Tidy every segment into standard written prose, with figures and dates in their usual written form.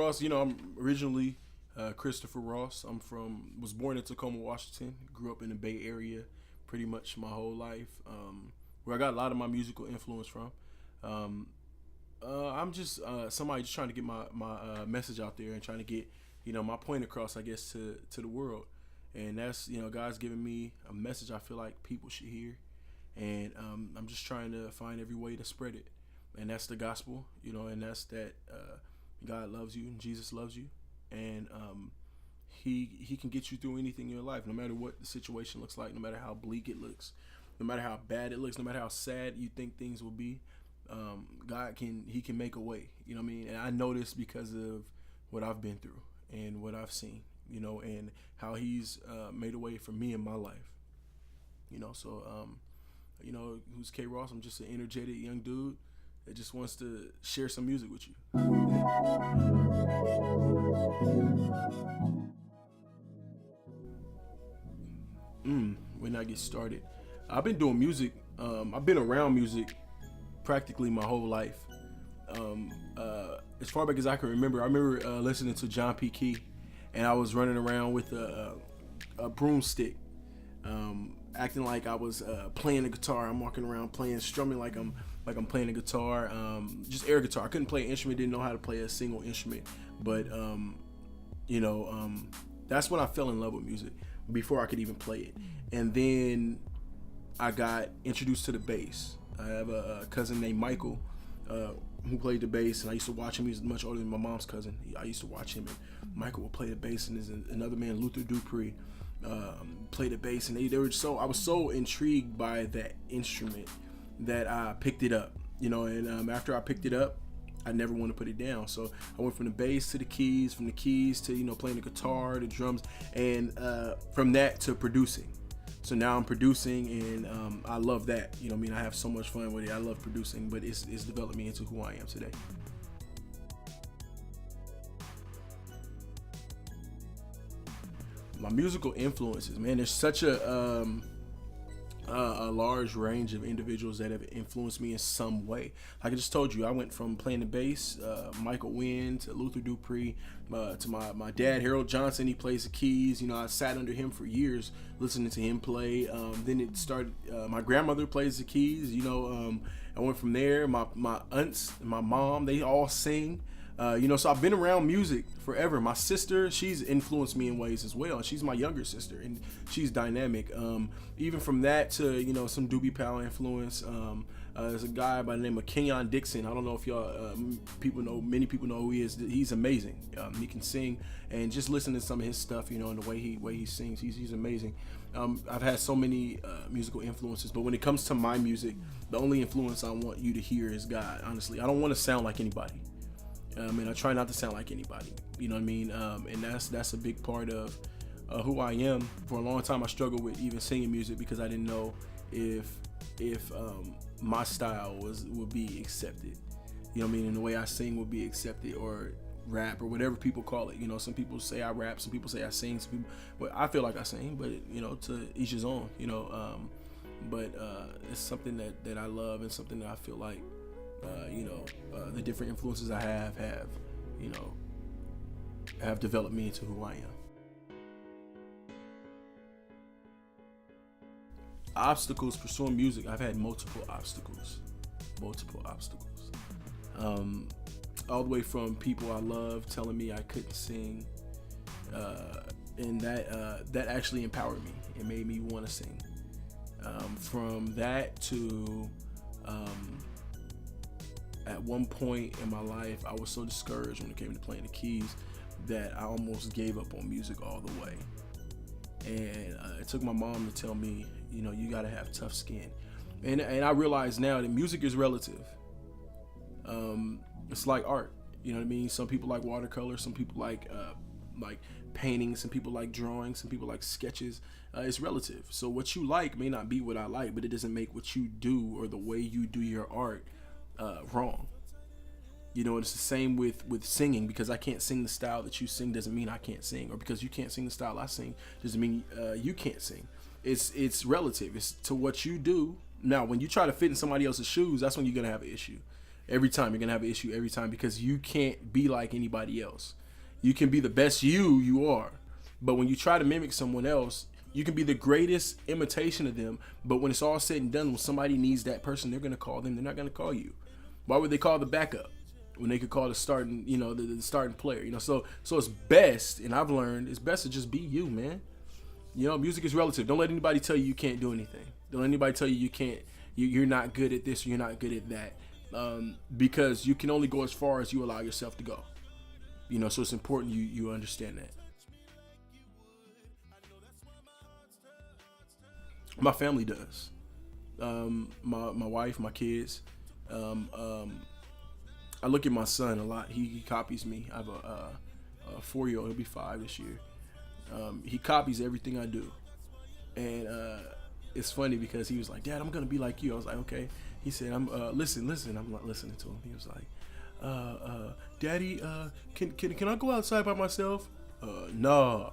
Ross. I'm originally Christopher Ross. Was born in Tacoma, Washington. Grew up in the Bay Area pretty much my whole life, where I got a lot of my musical influence from. Um, I'm just somebody just trying to get my message out there and trying to get my point across, I guess, to the world. And that's God's giving me a message I feel like people should hear, and I'm just trying to find every way to spread it. And that's the gospel, and that's that God loves you and Jesus loves you, and he can get you through anything in your life, no matter what the situation looks like, no matter how bleak it looks, no matter how bad it looks, no matter how sad you think things will be. God can make a way, what I mean? And I know this because of what I've been through and what I've seen, and how he's made a way for me in my life. So who's K-Ross? I'm just an energetic young dude that just wants to share some music with you. When I get started, I've been doing music. I've been around music practically my whole life. As far back as I can remember, I remember listening to John P. Key, and I was running around with a broomstick, acting like I was playing the guitar. I'm walking around strumming like I'm playing a guitar, just air guitar. I couldn't play an instrument, didn't know how to play a single instrument, but that's when I fell in love with music before I could even play it. And then I got introduced to the bass. I have a cousin named Michael who played the bass, and I used to watch him. He's much older than my mom's cousin. I used to watch him, and Michael would play the bass, and there's another man, Luther Dupree, played the bass, and I was so intrigued by that instrument that I picked it up, and after I picked it up, I never want to put it down. So I went from the bass to the keys, from the keys to playing the guitar, the drums, and from that to producing. So now I'm producing, and I love that. I have so much fun with it. I love producing, but it's developed me into who I am today. My musical influences, man. There's such a large range of individuals that have influenced me in some way. Like I just told you, I went from playing the bass, Michael Wynn, to Luther Dupree, to my dad, Harold Johnson. He plays the keys. I sat under him for years listening to him play. Then it started, my grandmother plays the keys. I went from there. My aunts and my mom, they all sing. So I've been around music forever. My sister, she's influenced me in ways as well. She's my younger sister, and she's dynamic. Even from that to, some Doobie Powell influence. There's a guy by the name of Kenyon Dixon. I don't know if many people know who he is. He's amazing. He can sing, and just listen to some of his stuff, and the way he sings, he's amazing. I've had so many musical influences, but when it comes to my music, the only influence I want you to hear is God, honestly. I don't want to sound like anybody. And I try not to sound like anybody, you know what I mean? And that's a big part of who I am. For a long time, I struggled with even singing music because I didn't know if my style would be accepted, you know what I mean? And the way I sing would be accepted, or rap, or whatever people call it. Some people say I rap, some people say I sing, some people, but I feel like I sing, but to each his own, but it's something that I love, and something that I feel like the different influences I have developed me into who I am. Obstacles pursuing music. I've had multiple obstacles. All the way from people I love telling me I couldn't sing, and that actually empowered me. It made me want to sing. From that to at one point in my life, I was so discouraged when it came to playing the keys that I almost gave up on music all the way. And it took my mom to tell me, you gotta have tough skin. And I realize now that music is relative. It's like art, you know what I mean? Some people like watercolor, some people like painting, some people like drawing, some people like sketches. It's relative. So what you like may not be what I like, but it doesn't make what you do or the way you do your art wrong. It's the same with singing. Because I can't sing the style that you sing doesn't mean I can't sing, or because you can't sing the style I sing doesn't mean you can't sing. It's relative. It's to what you do. Now, when you try to fit in somebody else's shoes, that's when you're gonna have an issue. Every time you're gonna have an issue every time, because you can't be like anybody else. You can be the best you are, but when you try to mimic someone else, you can be the greatest imitation of them. But when it's all said and done, when somebody needs that person, they're gonna call them. They're not gonna call you. Why would they call the backup when they could call the starting, the starting player? So it's best, and I've learned it's best to just be you, man. Music is relative. Don't let anybody tell you can't do anything. Don't let anybody tell you you can't. You're not good at this or you're not good at that. Because you can only go as far as you allow yourself to go. So it's important you understand that. My family does. My wife, my kids. I look at my son a lot. He copies me. I have a 4-year-old. He'll be 5 this year. He copies everything I do. And it's funny because he was like, "Dad, I'm gonna be like you." I was like, "Okay." He said, "I'm listen." I'm not listening to him. He was like, "Daddy, can I go outside by myself?" No.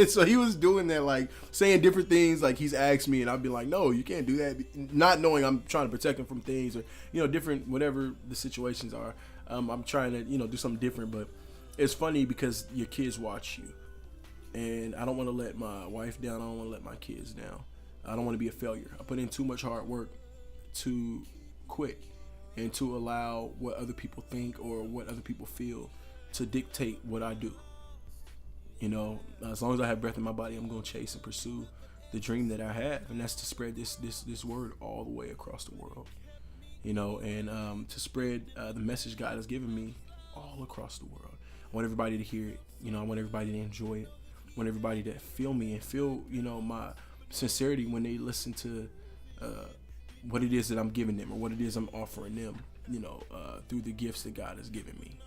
So he was doing that, like saying different things, like he's asked me, and I'd be like, "No, you can't do that," not knowing I'm trying to protect him from things, or different, whatever the situations are. I'm trying to do something different, but it's funny because your kids watch you, and I don't want to let my wife down. I don't want to let my kids down. I don't want to be a failure. I put in too much hard work to quit and to allow what other people think or what other people feel to dictate what I do. As long as I have breath in my body, I'm going to chase and pursue the dream that I have, and that's to spread this word all the way across the world. And to spread the message God has given me all across the world. I want everybody to hear it. I want everybody to enjoy it. I want everybody to feel me and feel, my sincerity when they listen to what it is that I'm giving them or what it is I'm offering them, through the gifts that God has given me.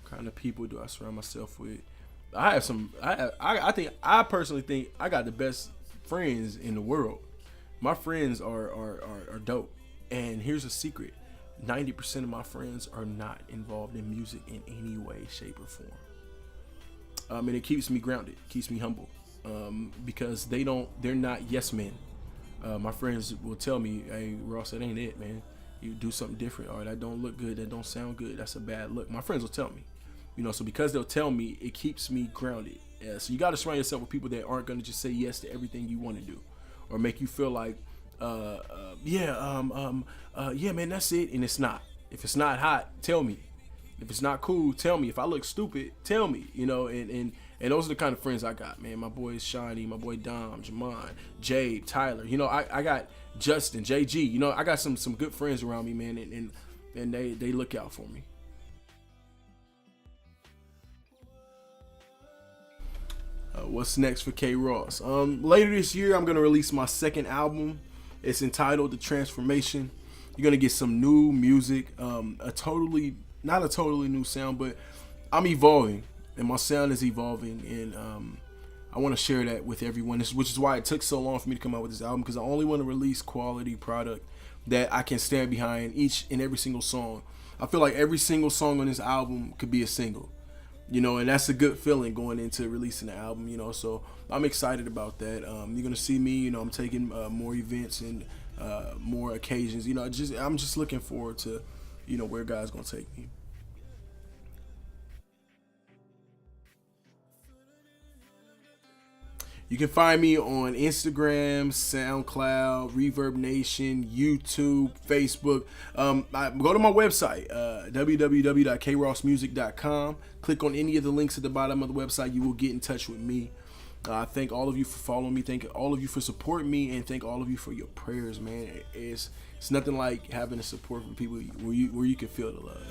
What kind of people do I surround myself with? I personally think I got the best friends in the world. My friends are dope. And here's a secret. 90% of my friends are not involved in music in any way, shape, or form. And it keeps me grounded, keeps me humble. Because they're not yes men. My friends will tell me, "Hey, Ross, that ain't it, man. You do something different, or that don't look good, that don't sound good, that's a bad look." My friends will tell me. So because they'll tell me, it keeps me grounded. So you got to surround yourself with people that aren't going to just say yes to everything you want to do, or make you feel like, yeah, man, that's it, and it's not. If it's not hot, tell me. If it's not cool, tell me. If I look stupid, tell me. And those are the kind of friends I got, man. My boy Shiny, my boy Dom, Jamon, Jade, Tyler. I got Justin, JG. I got some good friends around me, man, and they look out for me. What's next for K-Ross? Later this year, I'm going to release my second album. It's entitled The Transformation. You're going to get some new music, not a totally new sound, but I'm evolving, and my sound is evolving, and I want to share that with everyone, which is why it took so long for me to come out with this album, because I only want to release quality product that I can stand behind each and every single song. I feel like every single song on this album could be a single. And that's a good feeling going into releasing the album, so I'm excited about that. You're going to see me, I'm taking more events and more occasions, I'm just looking forward to, where God's going to take me. You can find me on Instagram, SoundCloud, Reverb Nation, YouTube, Facebook. Go to my website, www.KRossMusic.com. Click on any of the links at the bottom of the website. You will get in touch with me. Thank all of you for following me. Thank all of you for supporting me, and thank all of you for your prayers, man. It's nothing like having the support from people where you can feel the love.